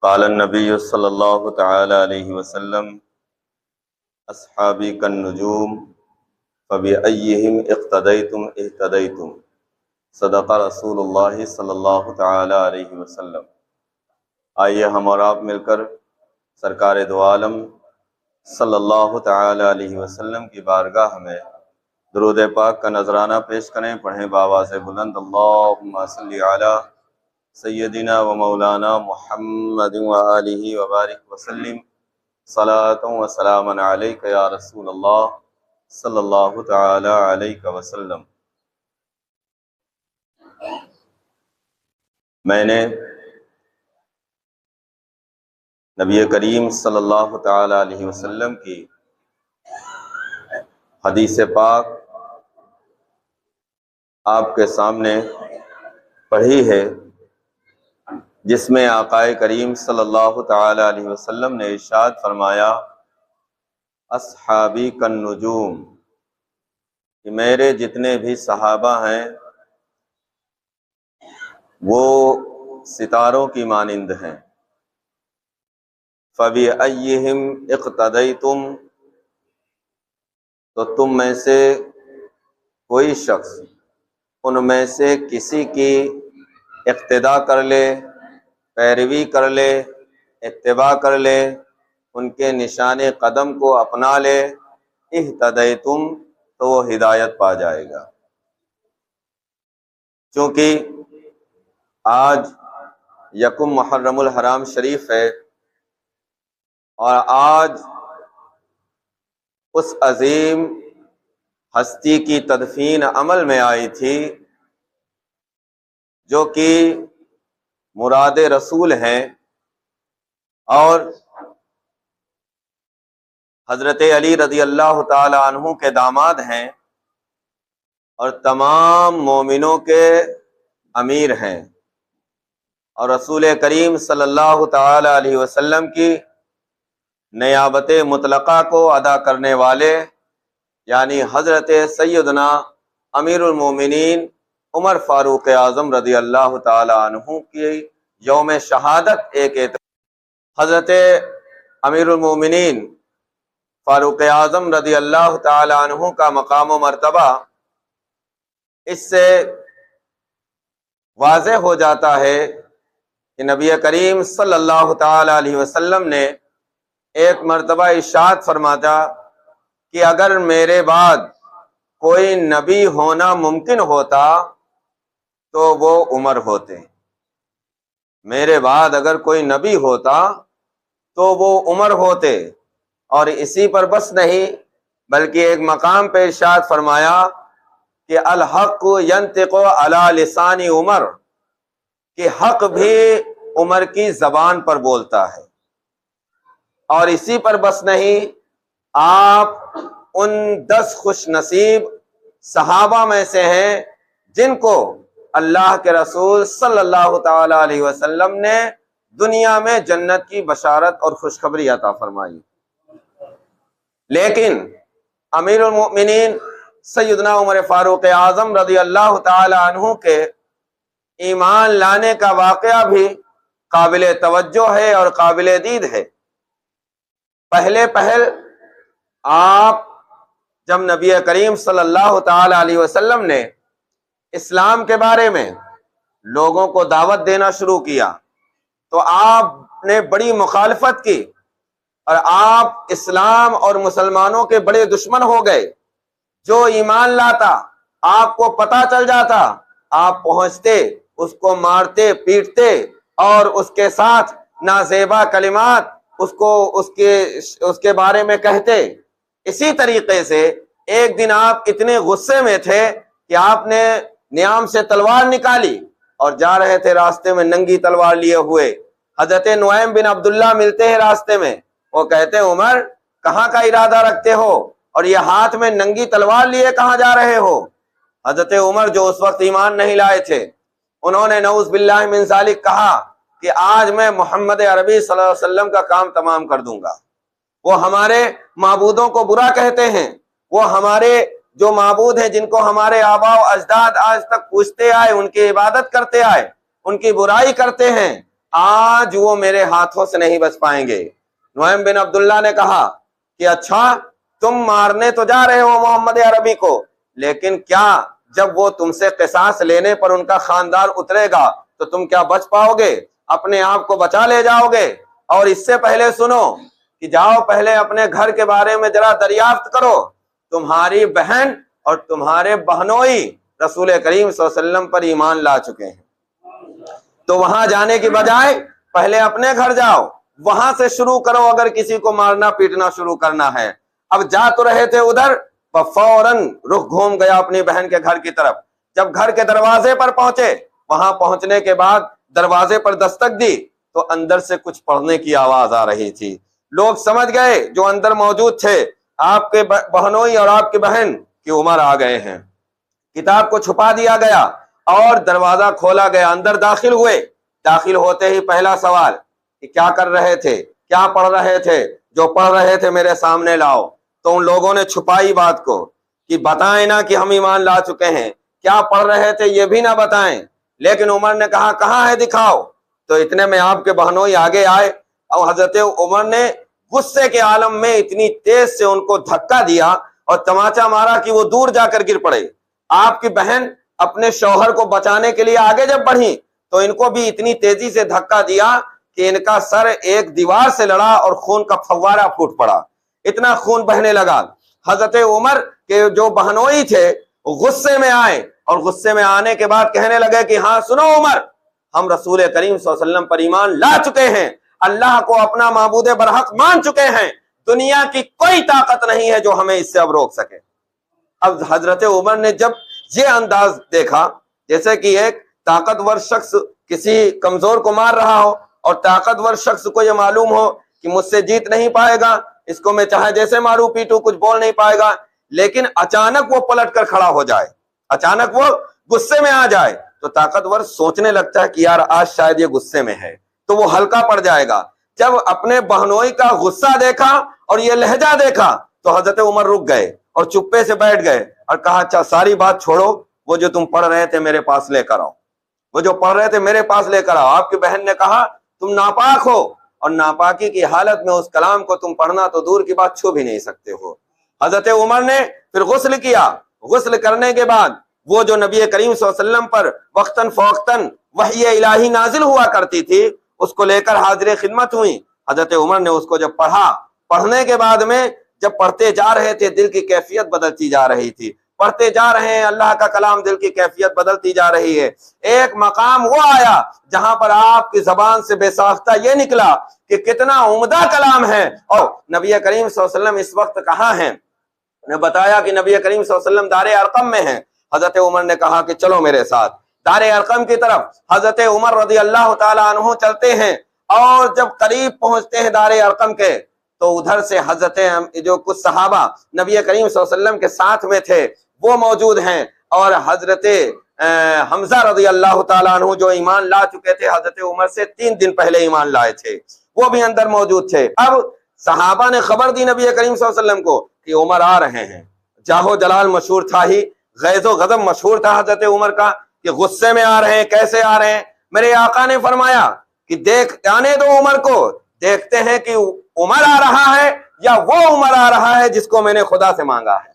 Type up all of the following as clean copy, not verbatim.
क़ाल नबी सल्लल्लाहु तआला अलैहि वसल्लम अस्हाबी कन्नुजूम फ़बिअय्यिहिम इक़्तदैतुम इह्तदैतुम। सदक़ रसूलुल्लाह सल्लल्लाहु तआला अलैहि वसल्लम। आइए हम और आप मिलकर सरकार दो आलम सल्लल्लाहु तआला अलैहि वसल्लम की बारगाह में दुरूद पाक का नजराना पेश करें। पढ़ें बावाज़ बुलंद, अल्लाहुम्मा सल्लि अला सय्यदिना व मौलाना मुहम्मद व आलिहि व बारिक वसल्लिम सलातन व सलामन अलैका या रसूलल्लाह सल्लल्लाहु तआला अलैहि वसल्लम। मैंने नबी करीम सल्लल्लाहु तआला अलैहि वसल्लम की हदीस पाक आपके सामने पढ़ी है, जिसमें आकाए करीम सल्लल्लाहु तआला अलैहि वसल्लम ने इरशाद फरमाया, अस्हाबी कन्नुजूम, कि मेरे जितने भी सहाबा हैं वो सितारों की मानिंद हैं। फ़बिअय्यिहिम इक़्तदैतुम, तो तुम में से कोई शख्स उनमें से किसी की इक़्तिदा कर ले, पैरवी कर ले, इत्तिबा कर ले, उनके निशाने कदम को अपना ले, इह्तदैतुम, तो वो हिदायत पा जाएगा। क्योंकि आज यकुम मुहर्रमुल हराम शरीफ है और आज उस अजीम हस्ती की तदफीन अमल में आई थी जो कि मुराद रसूल हैं और हजरत अली रज़ी अल्लाह ताला अन्हु के दामाद हैं और तमाम मोमिनों के अमीर हैं और रसूल करीम सल्लल्लाहु ताला अलैहि वसल्लम की नियाबत मुतलका को अदा करने वाले, यानी हजरत सैयदना अमीरुल मोमिनीन उमर फारूक आज़म रज़ी अल्लाह ताला अन्हु की यौम शहादत हजरत अमीरुल मोमिनीन फारूक आज़म रज़ी अल्लाह ताला अन्हु का मकाम व मर्तबा इससे वाज़ेह हो जाता है कि नबी करीम सल्लल्लाहु ताला अलैहि वसल्लम ने एक मर्तबा इरशाद फरमाता कि अगर मेरे बाद कोई नबी होना मुमकिन होता तो वो उमर होते। मेरे बाद अगर कोई नबी होता तो वो उमर होते। और इसी पर बस नहीं, बल्कि एक मकाम पे इरशाद फरमाया कि अल हक़ यंतिक़ु अला लिसानी उमर, कि हक भी उमर की जबान पर बोलता है। और इसी पर बस नहीं, आप उन 10 खुश नसीब सहाबा में से हैं जिनको अल्लाह के रसूल सल्लल्लाहु ताला अलैहि वसल्लम ने दुनिया में जन्नत की बशारत और खुशखबरी अता फरमाई। लेकिन अमीरुल मोमिनीन सैयदना उमर फारूक आज़म रज़ी अल्लाह ताला अन्हु के ईमान लाने का वाक़या भी काबिल तवज्जो है और काबिल दीद है। पहले पहल आप जब नबी करीम सल्लल्लाहु ताला अलैहि वसल्लम ने इस्लाम के बारे में लोगों को दावत देना शुरू किया तो आपने बड़ी मुखालफत की और आप इस्लाम और मुसलमानों के बड़े दुश्मन हो गए। जो ईमान लाता आपको पता चल जाता, आप पहुंचते, उसको मारते पीटते और उसके साथ नाज़ेबा कलिमात उसके बारे में कहते। इसी तरीके से एक दिन आप इतने गुस्से में थे कि आपने नियाम से तलवार निकाली और जा रहे थे रास्ते में नंगी तलवार लिए हुए। हजरत नुआइम बिन अब्दुल्ला मिलते हैं रास्ते में, वो कहते हैं उमर कहाँ का इरादा रखते हो और ये हाथ में नंगी तलवार लिए कहाँ जा रहे हो। हजरत उमर जो उस वक्त ईमान नहीं लाए थे, उन्होंने नऊज़ बिल्लाहि मिन ज़ालिक कहा कि आज मैं मोहम्मद अरबी सल्लल्लाहु अलैहि वसल्लम का काम तमाम कर दूंगा। वो हमारे माबूदों को बुरा कहते हैं, वो हमारे जो माबूद हैं जिनको हमारे आबाओ अजदाद आज तक पूजते आए, उनकी इबादत करते आए, उनकी बुराई करते हैं। आज वो मेरे हाथों से नहीं बच पाएंगे। नुआइम बिन अब्दुल्ला ने कहा कि अच्छा, तुम मारने तो जा रहे हो मोहम्मद अरबी को, लेकिन क्या जब वो तुमसे क़िसास लेने पर उनका खानदान उतरेगा तो तुम क्या बच पाओगे? अपने आप को बचा ले जाओगे? और इससे पहले सुनो कि जाओ पहले अपने घर के बारे में जरा दरियाफ्त करो। तुम्हारी बहन और तुम्हारे बहनोई रसूल करीम सल्लल्लाहु अलैहि वसल्लम पर ईमान ला चुके हैं। तो वहां जाने की बजाय पहले अपने घर जाओ, वहां से शुरू करो अगर किसी को मारना पीटना शुरू करना है। अब जा तो रहे थे उधर, फौरन रुख घूम गया अपनी बहन के घर की तरफ। जब घर के दरवाजे पर पहुंचे, वहां पहुंचने के बाद दरवाजे पर दस्तक दी तो अंदर से कुछ पढ़ने की आवाज आ रही थी। लोग समझ गए जो अंदर मौजूद थे, आपके बहनोई और आपकी बहन की उमर आ गए हैं। किताब को छुपा दिया गया और दरवाजा खोला गया। अंदर दाखिल हुए। दाखिल होते ही पहला सवाल कि क्या कर रहे थे, क्या पढ़ रहे थे? जो पढ़ रहे थे मेरे सामने लाओ। तो उन लोगों ने छुपाई बात को कि बताएं ना कि हम ईमान ला चुके हैं, क्या पढ़ रहे थे ये भी ना बताएं। लेकिन उमर ने कहा कहाँ है, दिखाओ। तो इतने में आपके बहनोई आगे आए और हजरत उमर ने गुस्से के आलम में इतनी तेज से उनको धक्का दिया और तमाचा मारा कि वो दूर जाकर गिर पड़े। आपकी बहन अपने शौहर को बचाने के लिए आगे जब बढ़ी तो इनको भी इतनी तेजी से धक्का दिया कि इनका सर एक दीवार से लड़ा और खून का फव्वारा फूट पड़ा। इतना खून बहने लगा। हजरत उमर के जो बहनोई थे गुस्से में आए और गुस्से में आने के बाद कहने लगे कि हाँ सुनो उमर, हम रसूल करीम सल्लल्लाहु अलैहि वसल्लम पर ईमान ला चुके हैं, अल्लाह को अपना माबूद बरहक मान चुके हैं, दुनिया की कोई ताकत नहीं है जो हमें इससे अब रोक सके। अब हजरत उमर ने जब ये अंदाज देखा जैसे कि एक ताकतवर शख्स किसी कमजोर को मार रहा हो और ताकतवर शख्स को यह मालूम हो कि मुझसे जीत नहीं पाएगा, इसको मैं चाहे जैसे मारू पीटू कुछ बोल नहीं पाएगा, लेकिन अचानक वो पलट कर खड़ा हो जाए, अचानक वो गुस्से में आ जाए, तो ताकतवर सोचने लगता है कि यार आज शायद ये गुस्से में है, तो वो हल्का पड़ जाएगा। जब अपने बहनोई का गुस्सा देखा और ये लहजा देखा तो हजरत उमर रुक गए और चुप्पे से बैठ गए और कहा अच्छा सारी बात छोड़ो, वो जो तुम पढ़ रहे थे मेरे पास लेकर आओ, वो जो पढ़ रहे थे मेरे पास लेकर आओ। आपकी बहन ने कहा तुम नापाक हो और नापाकी की हालत में उस कलाम को तुम पढ़ना तो दूर की बात छू भी नहीं सकते हो। हजरत उमर ने फिर गुस्ल किया। गुस्ल करने के बाद वो जो नबी करीम सल्लल्लाहु अलैहि वसल्लम पर वक्तन फवक्तन वही इलाही नाजिल हुआ करती थी उसको लेकर हाजिर खिदमत हुई। हजरत उमर ने उसको जब पढ़ा, पढ़ने के बाद में जब पढ़ते जा रहे थे दिल की कैफियत बदलती जा रही थी, पढ़ते जा रहे हैं अल्लाह का कलाम, दिल की कैफियत बदलती जा रही है। एक मकाम वो आया जहां पर आपकी जबान से बेसाख्ता ये निकला कि कितना उम्दा कलाम है। और नबी करीम सल्लल्लाहु अलैहि वसल्लम इस वक्त कहाँ हैं? उन्हें बताया कि नबी करीम सल्लल्लाहु अलैहि वसल्लम दारे अरकम में हैं। हजरत उमर ने कहा कि चलो मेरे साथ। दारे अरकम की तरफ हजरत उमर रज़ी अल्लाह ताला अन्हु चलते हैं और जब करीब पहुंचते हैं दारे अरकम के तो उधर से हजरत जो कुछ सहाबा नबी करीम सल्लल्लाहु अलैहि वसल्लम के साथ में थे वो मौजूद हैं और हजरत हमजा रज़ी अल्लाह ताला अन्हु जो ईमान ला चुके थे हजरत उमर से 3 दिन पहले ईमान लाए थे, वो भी अंदर मौजूद थे। अब सहाबा ने खबर दी नबी करीम सल्लल्लाहु अलैहि वसल्लम को कि उमर आ रहे हैं। जाहो जलाल मशहूर था ही, गैज़ो गज़ब मशहूर था हजरत उमर का कि गुस्से में आ रहे हैं, कैसे आ रहे हैं। मेरे आका ने फरमाया कि देख आने दो उमर को, देखते हैं कि उमर आ रहा है या वो उमर आ रहा है जिसको मैंने खुदा से मांगा है,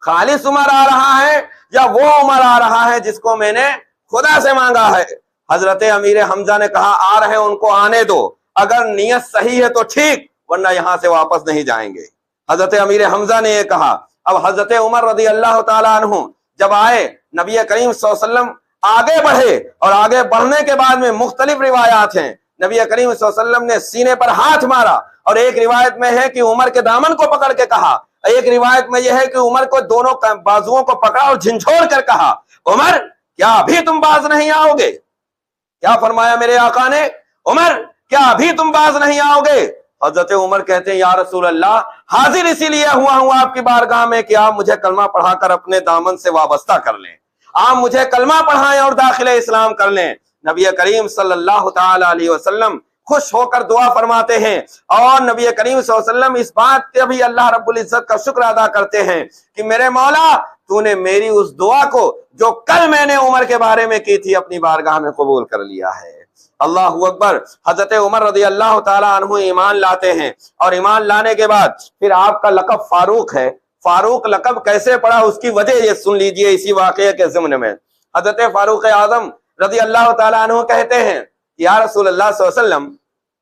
खालिस उमर आ रहा है या वो उमर आ रहा है जिसको मैंने खुदा से मांगा है। हजरत अमीर हमजा ने कहा आ रहे हैं उनको आने दो, अगर नियत सही है तो ठीक, वरना यहां से वापस नहीं जाएंगे। हजरत अमीर हमजा ने यह कहा। अब हजरत उमर रज़ी अल्लाह ताला अन्हु जब आए, नबी करीम सल्लल्लाहु अलैहि वसल्लम आगे बढ़े और आगे बढ़ने के बाद में मुख्तलिफ रिवायात हैं। नबी करीम सल्लल्लाहु अलैहि वसल्लम ने सीने पर हाथ मारा और एक रिवायत में है कि उमर के दामन को पकड़ के कहा, एक रिवायत में यह है कि उमर को दोनों बाजुओं को पकड़ा और झिंझोड़ कर कहा उमर क्या अभी तुम बाज नहीं आओगे? क्या फरमाया मेरे आका ने? उमर क्या अभी तुम बाज नहीं आओगे? हजरत उमर कहते हैं या रसूल अल्लाह, हाजिर इसीलिए हुआ हूं आपकी बारगाह में कि आप मुझे कलमा पढ़ाकर अपने दामन से वाबस्ता कर लें, आप मुझे कलमा पढ़ाएं और दाखिले इस्लाम कर लें। नबी करीम सल्लल्लाहु ताला अलैहि वसल्लम खुश होकर दुआ फरमाते हैं और नबी करीम सल्लल्लाहु अलैहि वसल्लम इस बात के भी अल्लाह रब्बुल इज्जत का शुक्र अदा करते हैं कि मेरे मौला तूने मेरी उस दुआ को जो कल मैंने उमर के बारे में की थी अपनी बारगाह में कबूल कर लिया है। अल्लाहु अकबर। हजरत उमर रज़ी अल्लाह ताला अन्हु ईमान लाते हैं और ईमान लाने के बाद फिर आपका लक़ब फारूक है। फारूक लक़ब कैसे पड़ा उसकी वजह ये सुन लीजिए इसी वाक़ये के ज़िम्न में। हजरत फारूक आज़म रज़ी अल्लाह ताला अन्हु कहते हैं या रसूलल्लाह सल्लल्लाहु अलैहि वसल्लम,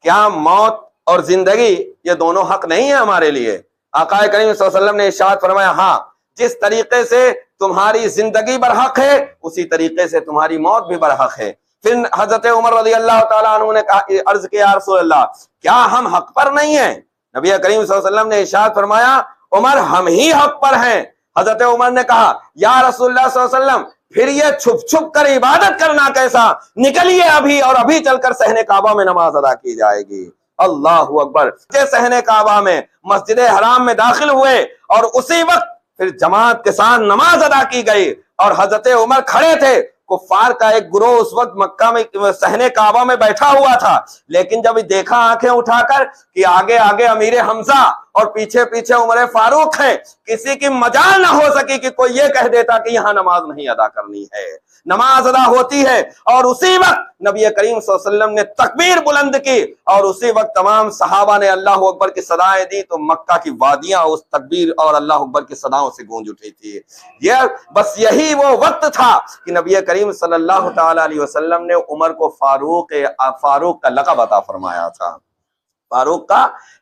क्या मौत और जिंदगी ये दोनों हक नहीं है हमारे लिए? आका करीम सल्लल्लाहु अलैहि वसल्लम ने इरशाद फरमाया, हाँ, जिस तरीके से तुम्हारी जिंदगी बरहक है उसी तरीके से तुम्हारी मौत भी बरहक है। फिर हजरत उमर रज़ी अल्लाह ताला अन्हु ने अर्ज किया, या रसूल अल्लाह, क्या हम हक पर नहीं है? नबी करीम सल्लल्लाहु अलैहि वसल्लम ने इरशाद फरमाया, उमर हम ही हक पर हैं। हजरत उमर ने कहा, या रसूलुल्लाह सल्लल्लाहु अलैहि वसल्लम, फिर ये छुप छुप कर इबादत करना कैसा? निकलिए अभी और अभी चलकर सहने काबा में नमाज अदा की जाएगी। अल्लाहु अकबर। सहने काबा में मस्जिद हराम में दाखिल हुए और उसी वक्त फिर जमात के साथ नमाज अदा की गई और हजरत उमर खड़े थे। कुफ्फार का एक गिरोह उस वक्त मक्का में सहने काबा में बैठा हुआ था, लेकिन जब देखा आंखें उठाकर कि आगे आगे अमीर हमजा और पीछे पीछे उमर फारूक है, किसी की मजाल ना हो सकी कि कोई ये कह देता कि यहाँ नमाज नहीं अदा करनी है। नमाज अदा होती है और उसी वक्त नबी करीम सल्लल्लाहु अलैहि वसल्लम ने तकबीर बुलंद की और उसी वक्त तमाम सहाबा ने अल्लाह अकबर की सदाएं दी, तो मक्का की वादियां उस तकबीर और अल्लाह अकबर की सदाओं से गूंज उठी थी। ये बस यही वो वक्त था कि नबी करीम सल्लल्लाहु तआला अलैहि वसल्लम ने उमर को फारूक का लक़ब अता फरमाया था। फारूक का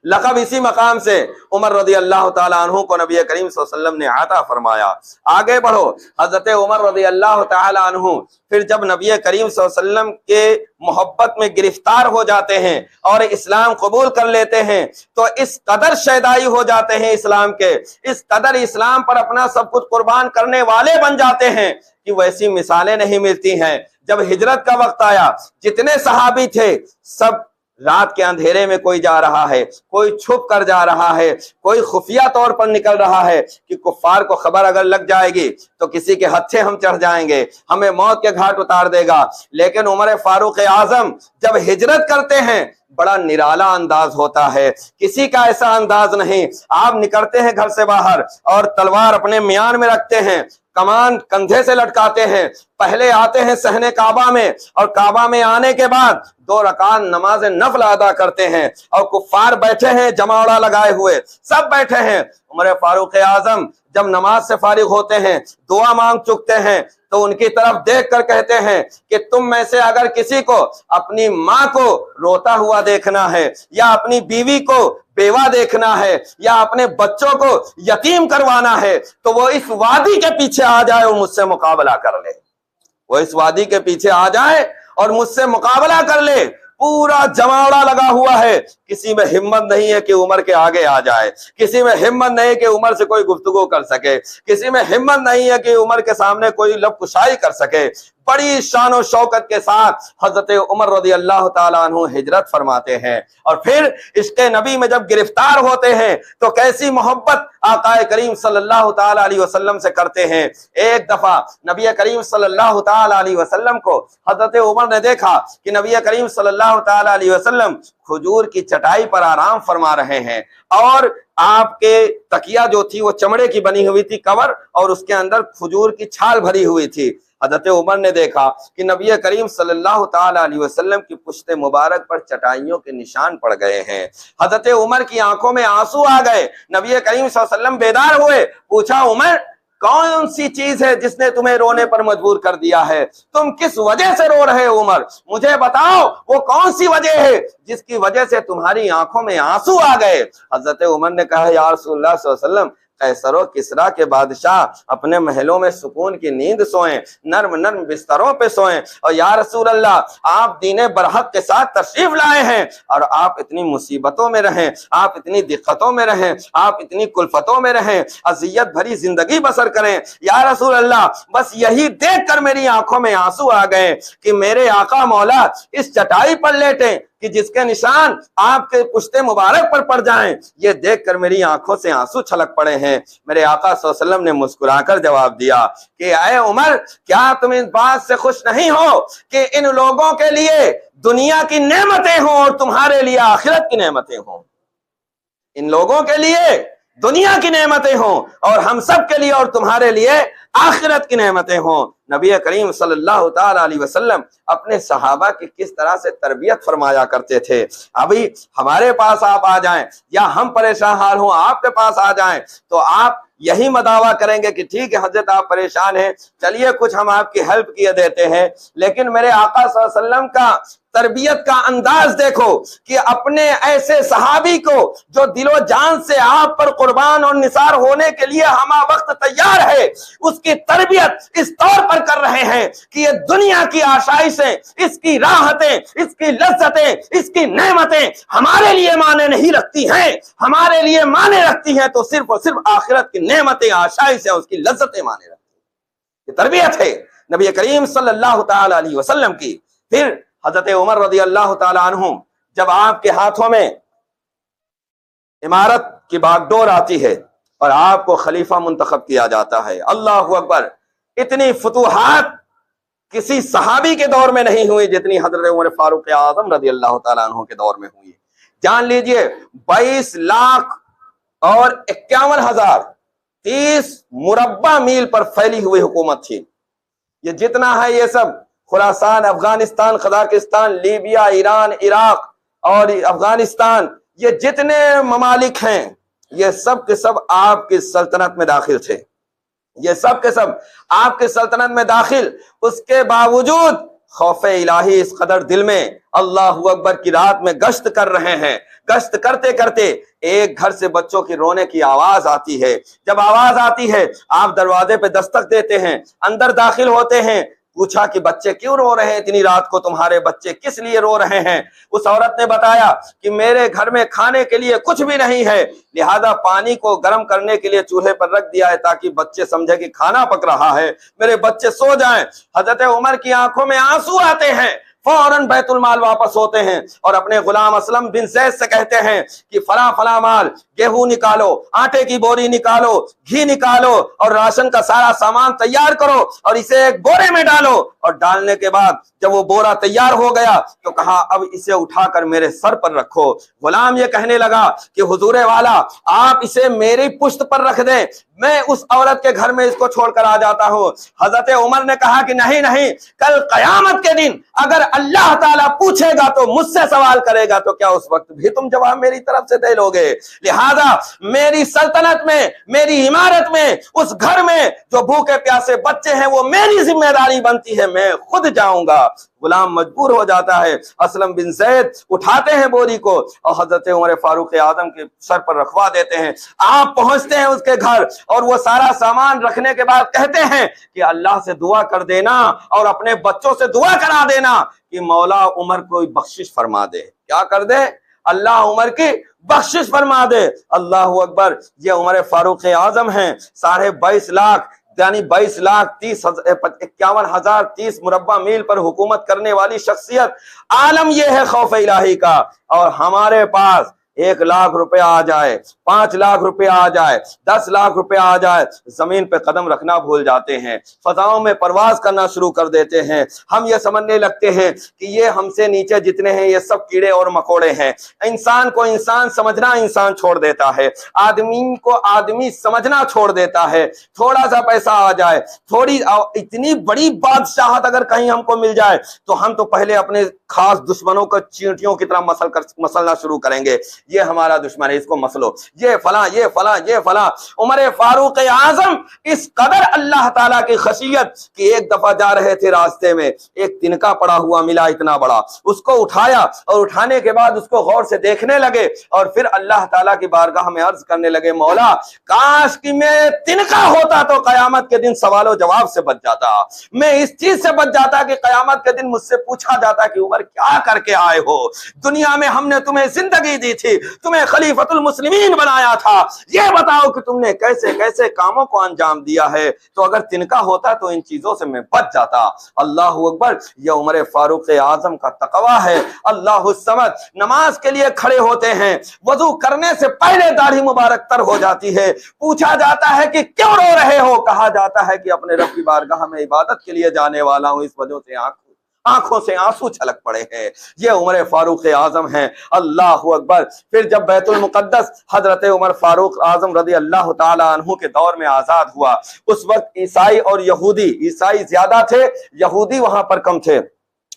लक़ब इसी मकाम से उमर रज़ी अल्लाह ताला अन्हु को नबी करीम सल्लल्लाहु अलैहि वसल्लम ने अता फरमाया। आगे बढ़ो, हजरत उमर रज़ी अल्लाह ताला अन्हु फिर जब नबी करीम सल्लल्लाहु अलैहि वसल्लम के मोहब्बत में गिरफ्तार हो जाते हैं और इस्लाम कबूल कर लेते हैं, तो इस कदर शैदाई हो जाते हैं इस्लाम के, इस कदर इस्लाम पर अपना सब कुछ कुर्बान करने वाले बन जाते हैं कि वैसी मिसालें नहीं मिलती हैं। जब हिजरत का वक्त आया, जितने सहाबी थे सब रात के अंधेरे में, कोई जा रहा है, कोई छुप कर जा रहा है, कोई खुफिया तौर पर निकल रहा है कि कुफ्फार को खबर अगर लग जाएगी तो किसी के हत्थे हम चढ़ जाएंगे, हमें मौत के घाट उतार देगा। लेकिन उमर फारूक आजम जब हिजरत करते हैं बड़ा निराला अंदाज होता है, किसी का ऐसा अंदाज नहीं। आप निकलते हैं घर से बाहर और तलवार अपने म्यान में रखते हैं, कमान कंधे से लटकाते हैं, पहले आते हैं सहने काबा में और काबा में आने के बाद 2 रकात नमाज नफल अदा करते हैं और कुफ्फार बैठे हैं जमावड़ा लगाए हुए, सब बैठे हैं। उमर फारूक आजम जब नमाज से फारिग होते हैं, दुआ मांग चुकते हैं, तो उनकी तरफ देख कर कहते हैं कि तुम में से अगर किसी को अपनी माँ को रोता हुआ देखना है या अपनी बीवी को बेवा देखना है या अपने बच्चों को यतीम करवाना है, तो वो इस वादी के पीछे आ जाए और मुझसे मुकाबला कर ले। वो इस वादी के पीछे आ जाए और मुझसे मुकाबला कर ले। पूरा जमावड़ा लगा हुआ है, किसी में हिम्मत नहीं है कि उमर के आगे आ जाए, किसी में हिम्मत नहीं है कि उमर से कोई गुफ्तगू कर सके, किसी में हिम्मत नहीं है कि उमर के सामने कोई लब कुशाई कर सके। बड़ी शान और शौकत के साथ हजरत उमर रज़ी अल्लाह ताला अन्हु हिजरत फरमाते हैं और फिर इसके नबी में जब गिरफ्तार होते हैं तो कैसी मोहब्बत आका करीम सल्लल्लाहु ताला अलैहि वसल्लम से करते हैं। एक दफा नबी करीम सल्लल्लाहु ताला अलैहि वसल्लम को हजरत उमर ने देखा कि नबी करीम सल्लल्लाहु ताला अलैहि वसल्लम खजूर की चटाई पर आराम फरमा रहे हैं और आपके तकिया जो थी वो चमड़े की बनी हुई थी कवर, और उसके अंदर खजूर की छाल भरी हुई थी। हजरत उमर ने देखा कि नबी करीम सल्लल्लाहु ताला अलैहि वसल्लम की पुश्ते मुबारक पर चटाइयों के निशान पड़ गए हैं। हजरत उमर की आंखों में आंसू आ गए। नबी करीम सल्लल्लाहु अलैहि वसल्लम बेदार हुए, पूछा, उमर कौन सी चीज है जिसने तुम्हें रोने पर मजबूर कर दिया है? तुम किस वजह से रो रहे हो उमर? मुझे बताओ वो कौन सी वजह है जिसकी वजह से तुम्हारी आंखों में आंसू आ गए? हजरत उमर ने कहा, या रसूलुल्लाह सल्लल्लाहु अलैहि वसल्लम, कैसर और किसरा के बादशाह अपने महलों में सुकून की नींद सोएं, नर्म नर्म बिस्तरों पे सोएं, और या रसूल अल्लाह, आप दीने बरहक के साथ तशरीफ लाए हैं और आप इतनी मुसीबतों में रहें, आप इतनी दिक्कतों में रहें, आप इतनी कुल्फतों में रहें, अजियत भरी जिंदगी बसर करें। या रसूल अल्लाह, बस यही देख कर मेरी आंखों में आंसू आ गए कि मेरे आका मौला इस चटाई पर लेटे कि जिसके निशान आपके पुश्ते मुबारक पर पड़ जाएं। ये देखकर मेरी आंखों से आंसू छलक पड़े हैं। मेरे आका सल्लल्लाहु अलैहि वसल्लम ने मुस्कुराकर जवाब दिया कि ऐ उमर, क्या तुम इस बात से खुश नहीं हो कि इन लोगों के लिए दुनिया की नेमतें हों और तुम्हारे लिए आखिरत की नेमतें हों? इन लोगों के लिए दुनिया की नेमतें हों और हम सब के लिए और तुम्हारे लिए आखिरत की नेमतें हों। नबी करीम सल्लल्लाहु ताला अलैहि वसल्लम अपने सहाबा की किस तरह से तरबियत फरमाया करते थे। अभी हमारे पास आप आ जाएं या हम परेशान हाल हों आपके पास आ जाएं तो आप यही मदावा करेंगे कि ठीक है हजरत आप परेशान हैं, चलिए कुछ हम आपकी हेल्प किए देते हैं। लेकिन मेरे आका सल्लल्लाहु अलैहि वसल्लम का तरबियत का अंदाज देखो कि अपने ऐसे सहाबी को जो दिलो जान से आप पर कुर्बान और निसार होने के लिए हमा वक्त तैयार है, उसकी तरबियत इस तौर पर कर रहे हैं कि ये दुनिया की आशाइशें, इसकी राहतें, इसकी लज्जतें, इसकी नेमतें हमारे लिए माने नहीं रखती हैं। हमारे लिए माने रखती हैं तो सिर्फ और सिर्फ आखिरत की नेमतें, आशाइशें, उसकी लज्जतें माने रखती हैं। ये तरबियत है नबी करीम सल्लल्लाहु ताला अलैहि वसल्लम की। फिर हजरत उमर रज़ी अल्लाह ताला अन्हु जब आपके हाथों में इमारत की बागडोर आती है और आपको खलीफा मुंतखब किया जाता है, अल्लाहु अकबर, इतनी फतूहात किसी सहाबी के दौर में नहीं हुई जितनी हजरत उमर फारूक आजम रज़ी अल्लाह ताला अन्हु के दौर में हुई। जान लीजिए 22 लाख और 51,000 30 मुरब्बा मील पर फैली हुई हुकूमत थी। ये जितना है ये सब Khorasan, Afghanistan, Kazakhstan, Libya, Iran, Iraq और अफगानिस्तान, ये जितने ममालिक हैं ये सब के सब आपकी सल्तनत में दाखिल थे। ये सब के सब आपके सल्तनत में दाखिल, उसके बावजूद खौफे इलाही इस कदर दिल में, अल्लाहु अकबर की रात में गश्त कर रहे हैं। गश्त करते करते एक घर से बच्चों की रोने की आवाज आती है। जब आवाज आती है आप दरवाजे पे दस्तक देते हैं, अंदर दाखिल होते हैं। पूछा कि बच्चे क्यों रो रहे हैं इतनी रात को, तुम्हारे बच्चे किस लिए रो रहे हैं? उस औरत ने बताया कि मेरे घर में खाने के लिए कुछ भी नहीं है, लिहाजा पानी को गर्म करने के लिए चूल्हे पर रख दिया है ताकि बच्चे समझे कि खाना पक रहा है, मेरे बच्चे सो जाएं। हजरत उमर की आंखों में आंसू आते हैं, फौरन बैतुल माल वापस होते हैं और अपने गुलाम असलम बिन ज़ैद से कहते हैं कि फला फला माल, गेहूं निकालो, आटे की बोरी निकालो, घी निकालो और राशन का सारा सामान तैयार करो और इसे एक बोरे में डालो। और डालने के बाद जब वो बोरा तैयार हो गया तो कहा अब इसे उठाकर मेरे सर पर रखो। गुलाम ये कहने लगा कि हुजूरे वाला आप इसे मेरी पुश्त पर रख दें, मैं उस औरत के घर में इसको छोड़कर आ जाता हूं। हजरत उमर ने कहा कि नहीं नहीं, कल कयामत के दिन अगर अल्लाह ताला पूछेगा तो मुझसे सवाल करेगा तो क्या उस वक्त भी तुम जवाब मेरी तरफ से दे लोगे? लिहाजा मेरी सल्तनत में, मेरी इमारत में, उस घर में जो भूखे प्यासे बच्चे हैं वो मेरी जिम्मेदारी बनती है, मैं खुद जाऊंगा। गुलाम मजबूर हो जाता है, असलम बिन ज़ैद उठाते हैं बोरी को और हजरत उमर फारूक आजम के सर पर रखवा देते हैं। आप पहुंचते हैं उसके घर और वो सारा सामान रखने के बाद कहते हैं कि अल्लाह से दुआ कर देना और अपने बच्चों से दुआ करा देना कि मौला उमर को बख्शिश फरमा दे। क्या कर दे? अल्लाह उमर की बख्शिश फरमा दे। अल्लाह अकबर, ये उमर फारूक आजम हैं, 22.5 लाख यानी 22,51,030 मुरब्बा मील पर हुकूमत करने वाली शख्सियत। आलम यह है खौफ इलाही का। और हमारे पास 1 लाख रुपया आ जाए, 5 लाख रुपया आ जाए, 10 लाख रुपया आ जाए, जमीन पे कदम रखना भूल जाते हैं, फजाओं में परवाज करना शुरू कर देते हैं। हम ये समझने लगते हैं कि ये हमसे नीचे जितने हैं ये सब कीड़े और मकोड़े हैं। इंसान को इंसान समझना इंसान छोड़ देता है, आदमी को आदमी समझना छोड़ देता है। थोड़ा सा पैसा आ जाए, थोड़ी इतनी बड़ी बादशाहत अगर कहीं हमको मिल जाए तो हम तो पहले अपने खास दुश्मनों को चींटियों की तरह मसलना शुरू करेंगे। ये हमारा दुश्मन है, इसको मसलो, ये फला ये फला ये फला। उमर फारूक आजम इस कदर अल्लाह ताला की खशियत कि एक दफा जा रहे थे, रास्ते में एक तिनका पड़ा हुआ मिला इतना बड़ा, उसको उठाया और उठाने के बाद उसको गौर से देखने लगे और फिर अल्लाह ताला की बारगाह में अर्ज करने लगे, मौला काश कि मैं तिनका होता तो कयामत के दिन सवालों जवाब से बच जाता, मैं इस चीज से बच जाता कि कयामत के दिन मुझसे पूछा जाता कि उमर क्या करके आए हो? दुनिया में हमने तुम्हें जिंदगी दी थी, तुम्हें खलीफतुल मुस्लिमीन बनाया था, ये बताओ कि तुमने कैसे कैसे कामों को अंजाम दिया है। तो अगर तिनका होता तो इन चीजों से मैं बच जाता। अल्लाह अकबर, ये उमर फारूक आजम का तकवा है। अल्लाह समद, नमाज के लिए खड़े होते हैं, वजू करने से पहले दाढ़ी मुबारक तर हो जाती है। पूछा जाता है कि क्यों रो रहे हो? कहा जाता है कि अपने रब की बारगाह में इबादत के लिए जाने वाला हूं, इस वजह से आंखों से आंसू छलक पड़े हैं। ये उमर फारूक आजम हैं। अल्लाह अकबर। फिर जब बैतुल मुकद्दस हजरत उमर फारूक आजम रदी अल्लाह ताला अन्हु के दौर में आजाद हुआ, उस वक्त ईसाई और यहूदी, ईसाई ज्यादा थे, यहूदी वहां पर कम थे।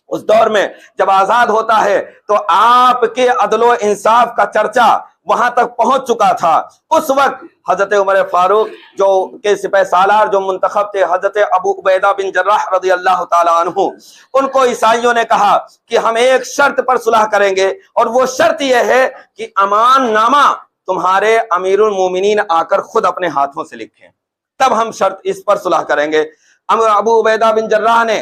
उस दौर में जब आजाद होता है तो आपके अदलो इंसाफ का चर्चा वहां तक पहुंच चुका था। उस वक्त हजरत उमर फारूक जो के सिपह सालार जो मुंतखब थे, हजरत अबू उबैदा बिन जर्राह रज़ी अल्लाह ताला अन्हु, उनको ईसाइयों ने कहा कि हम एक शर्त पर सुलह करेंगे, और वो शर्त यह है कि अमान नामा तुम्हारे अमीरुल मोमिनीन आकर खुद अपने हाथों से लिखें, तब हम शर्त इस पर सुलह करेंगे। अबू उबैदा बिन जर्राह ने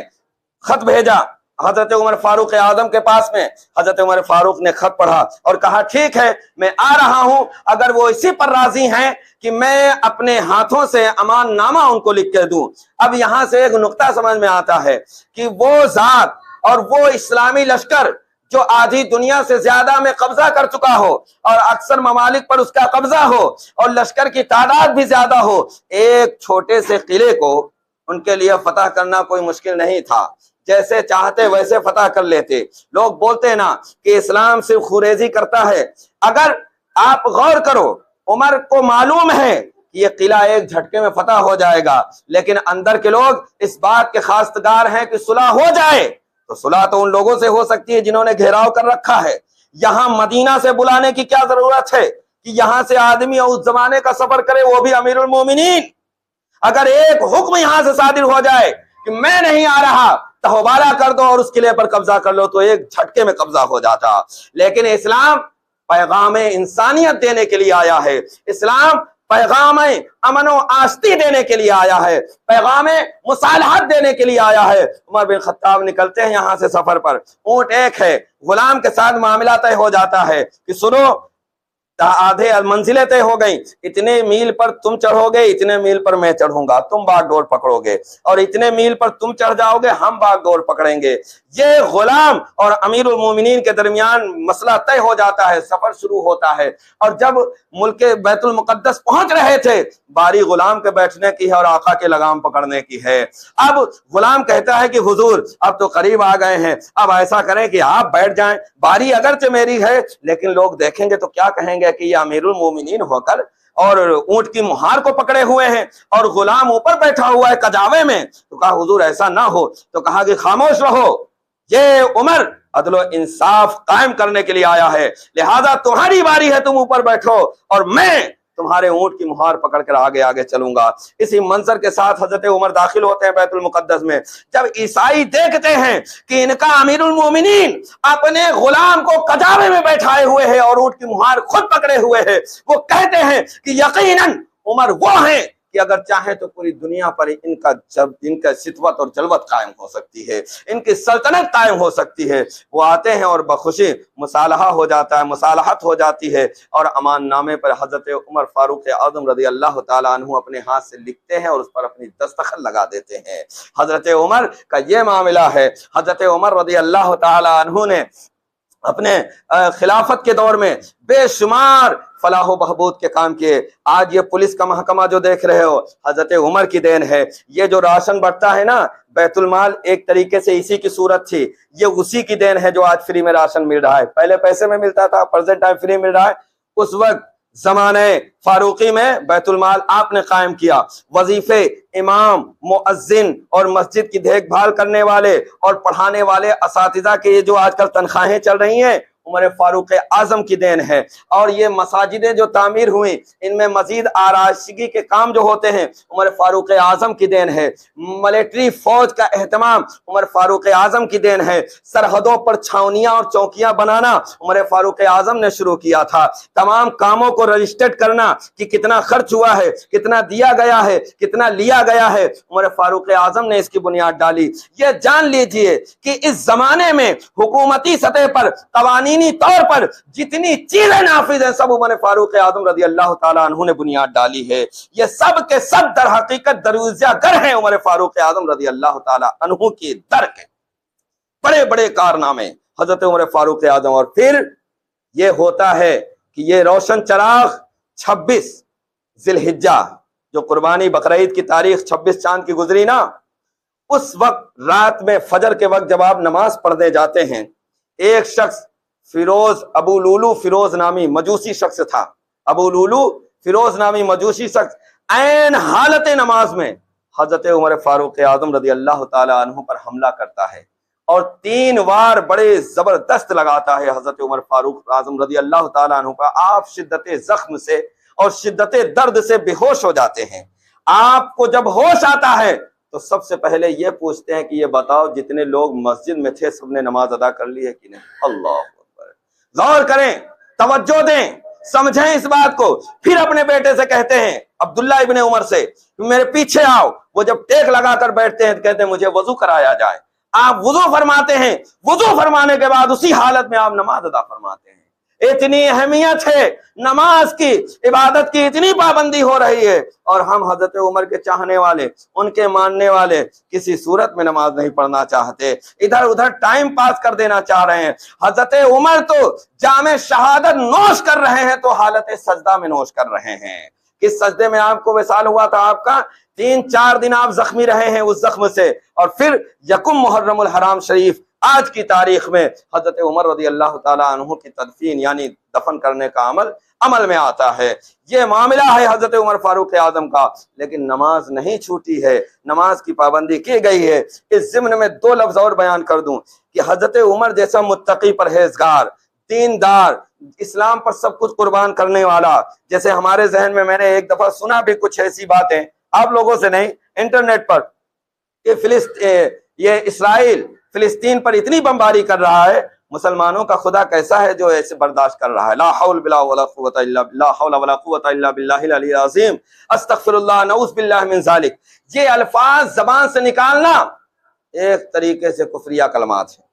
खत भेजा हजरत उमर फारूक आजम के पास में। हजरत उमर फारूक ने खत पढ़ा और कहा ठीक है, मैं आ रहा हूं, अगर वो इसी पर राजी हैं कि मैं अपने हाथों से अमान नामा उनको लिख के दूं। अब यहां से एक नुक्ता समझ में आता है कि वो जात और वो इस्लामी लश्कर जो आधी दुनिया से ज्यादा में कब्जा कर चुका हो और अक्सर ममालिक पर उसका कब्जा हो और लश्कर की तादाद भी ज्यादा हो, एक छोटे से किले को उनके लिए फतह करना कोई मुश्किल नहीं था। जैसे चाहते वैसे फतह कर लेते। लोग बोलते हैं ना कि इस्लाम सिर्फ खुरेजी करता है। अगर आप गौर करो, उमर को मालूम है कि ये किला एक झटके में फतह हो जाएगा, लेकिन अंदर के लोग इस बात के खास्तगार हैं कि सुलह हो जाए। तो सुलह तो उन लोगों से हो सकती है जिन्होंने घेराव कर रखा है। यहां मदीना से बुलाने की क्या जरूरत है कि यहां से आदमी उस जमाने का सफर करे, वो भी अमीरुल मोमिनीन। अगर एक हुक्म यहां से सादिर हो जाए कि मैं नहीं आ रहा, तहवाला कर दो और उस किले पर कब्जा कर लो, तो एक झटके में कब्जा हो जाता। लेकिन इस्लाम पैगाम इंसानियत देने के लिए आया है। इस्लाम पैगाम अमनो आस्ती देने के लिए आया है, पैगाम मुसालहत देने के लिए आया है। उमर बिन खत्ताब निकलते हैं यहां से सफर पर, ऊंट एक है, गुलाम के साथ मामला तय हो जाता है कि सुनो, आधे मंजिलें तय हो गई, इतने मील पर तुम चढ़ोगे, इतने मील पर मैं चढ़ूंगा, तुम बागडोर पकड़ोगे, और इतने मील पर तुम चढ़ जाओगे, हम बागडोर पकड़ेंगे। ये गुलाम और अमीरुल मोमिनीन के दरमियान मसला तय हो जाता है, सफर शुरू होता है। और जब मुल्क बैतुल मुकद्दस पहुंच रहे थे, बारी गुलाम के बैठने की है और आका के लगाम पकड़ने की है। अब गुलाम कहता है कि हुजूर अब तो करीब आ गए हैं, अब ऐसा करें कि आप बैठ जाएं, बारी अगरचे मेरी है, लेकिन लोग देखेंगे तो क्या कहेंगे कि ये अमीरुल मोमिनीन होकर और ऊंट की मुहार को पकड़े हुए हैं और गुलाम ऊपर बैठा हुआ है कजावे में। तो कहा हुजूर ऐसा ना हो। तो कहा कि खामोश रहो, ये उमर अदलो इंसाफ कायम करने के लिए आया है, लिहाजा तुम्हारी बारी है, तुम ऊपर बैठो और मैं तुम्हारे ऊंट की मुहार पकड़कर आगे आगे चलूंगा। इसी मंजर के साथ हजरत उमर दाखिल होते हैं बैतुल मुकद्दस में। जब ईसाई देखते हैं कि इनका अमीरुल मोमिनीन अपने गुलाम को कजावे में बैठाए हुए है और ऊंट की मुहार खुद पकड़े हुए है, वो कहते हैं कि यकीनन उमर वो हैं कि अगर चाहे तो पूरी दुनिया पर इनका सितवत और जलवत कायम हो सकती है, इनकी सल्तनत कायम हो सकती है। वो आते हैं और बखुशी मुसालहा हो जाता है, मुसालहत हो जाती है, और अमान नामे पर हजरत उमर फारूक आजम रज़ी अल्लाह ताला अन्हु अपने हाथ से लिखते हैं और उस पर अपनी दस्तखत लगा देते हैं। हजरत उमर का ये मामला है। हजरत उमर रज़ी अल्लाह ताला अन्हु ने अपने खिलाफत के दौर में बेशुमार फलाह बहबूद के काम किए। आज ये पुलिस का महकमा जो देख रहे हो, हजरत उमर की देन है। ये जो राशन बढ़ता है ना, बैतुल माल एक तरीके से इसी की सूरत थी, ये उसी की देन है जो आज फ्री में राशन मिल रहा है। पहले पैसे में मिलता था, प्रेजेंट टाइम फ्री मिल रहा है। उस वक्त ज़माने फारूकी में बैतुल माल आपने कायम किया। वजीफे इमाम, मुअज्जिन और मस्जिद की देखभाल करने वाले और पढ़ाने वाले असातिज़ा के ये जो आजकल तनख्वाहें चल रही हैं, उमर फारूक आजम की देन है। और ये मसाजिदें जो तामीर हुई, इनमें मजीद आराइशगी के काम जो होते हैं, उमर फारूक आजम की देन है। मिलिट्री फौज का एहतमाम उमर फारूक आजम की देन है। सरहदों पर छावनियां और चौकियां बनाना उमर फारूक आजम ने शुरू किया था। तमाम कामों को रजिस्टर्ड करना कि कितना खर्च हुआ है, कितना दिया गया है, कितना लिया गया है, उमर फारूक आजम ने इसकी बुनियाद डाली। ये जान लीजिए कि इस जमाने में हुकूमती सतह पर कवानीनी तौर पर जितनी चीजें नाफिज हैं, सब उमर फारूक आजम रज़ी अल्लाह ताला अन्हु ने बुनियाद डाली है। ये सब के सब दर हकीकत दरवाज़ागर हैं उमर फारूक आजम रज़ी अल्लाह ताला अन्हु की दर के बड़े बड़े कारनामे हजरत उमर फारूक आजम। और फिर ये होता है कि ये रोशन चराग 26 जिलहिज्जा, जो कुर्बानी बकरीद की तारीख 26 चांद की गुजरी ना, उस वक्त रात में फजर के वक्त जब आप नमाज पढ़ने जाते हैं, एक शख्स फिरोज अबू लूलू फिरोज नामी मजूसी शख्स था। अबू लूलू फिरोज नामी मजूसी शख्स ऐन हालत नमाज में हजरत उमर फारूक आजम रदी अल्लाह ताला अन्हु पर हमला करता है और 3 बार बड़े जबरदस्त लगाता है हजरत उमर फारूक आजम रदी अल्लाह ताला अन्हु का। आप शिद्दत जख्म से और शिद्दत दर्द से बेहोश हो जाते हैं। आपको जब होश आता है तो सबसे पहले ये पूछते हैं कि ये बताओ जितने लोग मस्जिद में थे सबने नमाज अदा कर ली है कि नहीं? अल्लाह अकबर। गौर करें, तवज्जो दें, समझें इस बात को। फिर अपने बेटे से कहते हैं अब्दुल्ला इब्ने उमर से, मेरे पीछे आओ। वो जब टेक लगाकर बैठते हैं तो कहते हैं मुझे वजू कराया जाए। आप वजू फरमाते हैं, वजू फरमाने के बाद उसी हालत में आप नमाज अदा फरमाते हैं। इतनी अहमियत है नमाज की, इबादत की इतनी पाबंदी हो रही है और हम हजरत उमर के चाहने वाले, उनके मानने वाले किसी सूरत में नमाज नहीं पढ़ना चाहते, इधर उधर टाइम पास कर देना चाह रहे हैं। हजरत उमर तो जामे शहादत नोश कर रहे हैं तो हालत सजदा में नोश कर रहे हैं। किस सजदे में आपको विसाल हुआ था आपका? 3-4 दिन आप जख्मी रहे हैं उस जख्म से, और फिर यकुम मुहर्रमुल हराम शरीफ आज की तारीख में हजरत उमर रदी अल्लाह ताला अन्हु की तदफीन यानी दफन करने का अमल में आता है। ये मामला है हजरत उमर फारूक आजम का। लेकिन नमाज नहीं छूटी है, नमाज की पाबंदी की गई है। इस ज़िम्न में 2 लफ्ज और बयान कर दूं कि हजरत उमर जैसा मुत्तकी परहेजगार, दीनदार, इस्लाम पर सब कुछ कुर्बान करने वाला, जैसे हमारे जहन में मैंने एक दफा सुना भी कुछ ऐसी बातें, आप लोगों से नहीं, इंटरनेट पर, ये इसराइल फिलिस्तीन पर इतनी बमबारी कर रहा है, मुसलमानों का खुदा कैसा है जो ऐसे बर्दाश्त कर रहा है। ला हौल वला कुव्वता इल्ला बिल्लाह, हौल वला कुव्वता इल्ला बिल्लाहिल अलील अज़ीम, अस्तगफिरुल्लाह, नऊज़ बिल्लाहि मिन ज़ालिक। ये अल्फाज जबान से निकालना एक तरीके से कुफ्रिया कलमात है।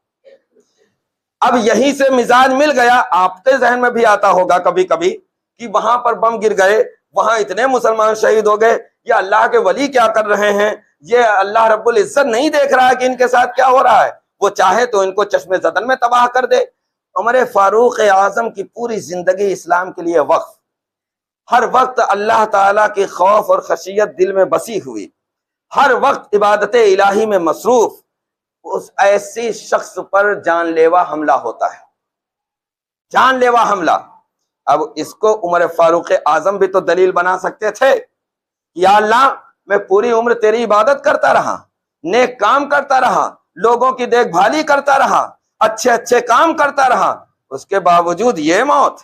अब यहीं से मिजाज मिल गया, आपके जहन में भी आता होगा कभी कभी कि वहां पर बम गिर गए, वहां इतने मुसलमान शहीद हो गए, ये अल्लाह के वली क्या कर रहे हैं, ये अल्लाह रब्बुल इज्जत नहीं देख रहा है कि इनके साथ क्या हो रहा है, वो चाहे तो इनको चश्मे ज़दन में तबाह कर दे। उमर फारूक आजम की पूरी जिंदगी इस्लाम के लिए वक्फ, हर वक्त अल्लाह ताला की खौफ और खशियत दिल में बसी हुई, हर वक्त इबादत इलाही में मसरूफ, उस ऐसी शख्स पर जानलेवा हमला होता है, जानलेवा हमला। अब इसको उमर फारूक आजम भी तो दलील बना सकते थे कि या अल्लाह मैं पूरी उम्र तेरी इबादत करता रहा, नेक काम करता रहा, लोगों की देखभाली करता रहा, अच्छे अच्छे काम करता रहा, उसके बावजूद ये मौत,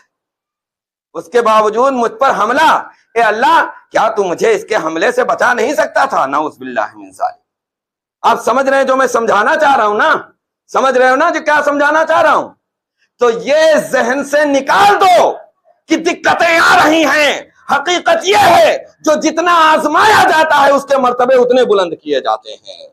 उसके बावजूद मुझ पर हमला। ए अल्लाह, क्या तू मुझे इसके हमले से बचा नहीं सकता था? नऊज़ बिल्लाहि मिन ज़ालिक। आप समझ रहे हैं जो मैं समझाना चाह रहा हूं ना? समझ रहे हो ना जो क्या समझाना चाह रहा हूं? तो ये जहन से निकाल दो कि दिक्कतें आ रही हैं। हकीकत यह है जो जितना आजमाया जाता है उसके मर्तबे उतने बुलंद किए जाते हैं।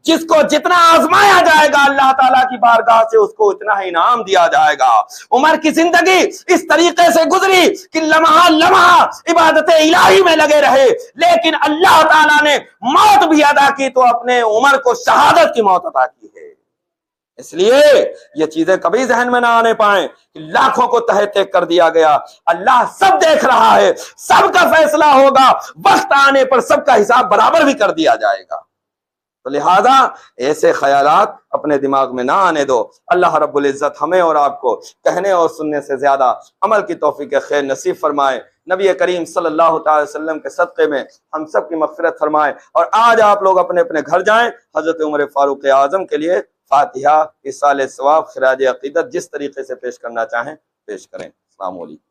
जिसको जितना आजमाया जाएगा अल्लाह ताला की बारगाह से उसको इतना ही इनाम दिया जाएगा। उमर की जिंदगी इस तरीके से गुजरी कि लम्हा लम्हा इबादत इलाही में लगे रहे, लेकिन अल्लाह ताला ने मौत भी अदा की तो अपने उमर को शहादत की मौत अदा की है। इसलिए ये चीजें कभी जहन में ना आने पाए कि लाखों को तहे तक कर दिया गया। अल्लाह सब देख रहा है, सबका फैसला होगा, वक्त आने पर सबका हिसाब बराबर भी कर दिया जाएगा। तो लिहाजा ऐसे ख्यालात अपने दिमाग में ना आने दो। अल्लाह रब्बुल इज्जत हमें और आपको कहने और सुनने से ज्यादा अमल की तौफीक खैर नसीब फरमाए। नबी करीम सल्लल्लाहु अलैहि वसल्लम के सदक़े में हम सब की मग़फ़िरत फरमाए। और आज आप लोग अपने अपने घर जाएं, हजरत उमर फारूक आजम के लिए फातिहा, इसाले सवाब, खिराज अक़ीदत जिस तरीके से पेश करना चाहें पेश करें। अस्सलामु अलैकुम।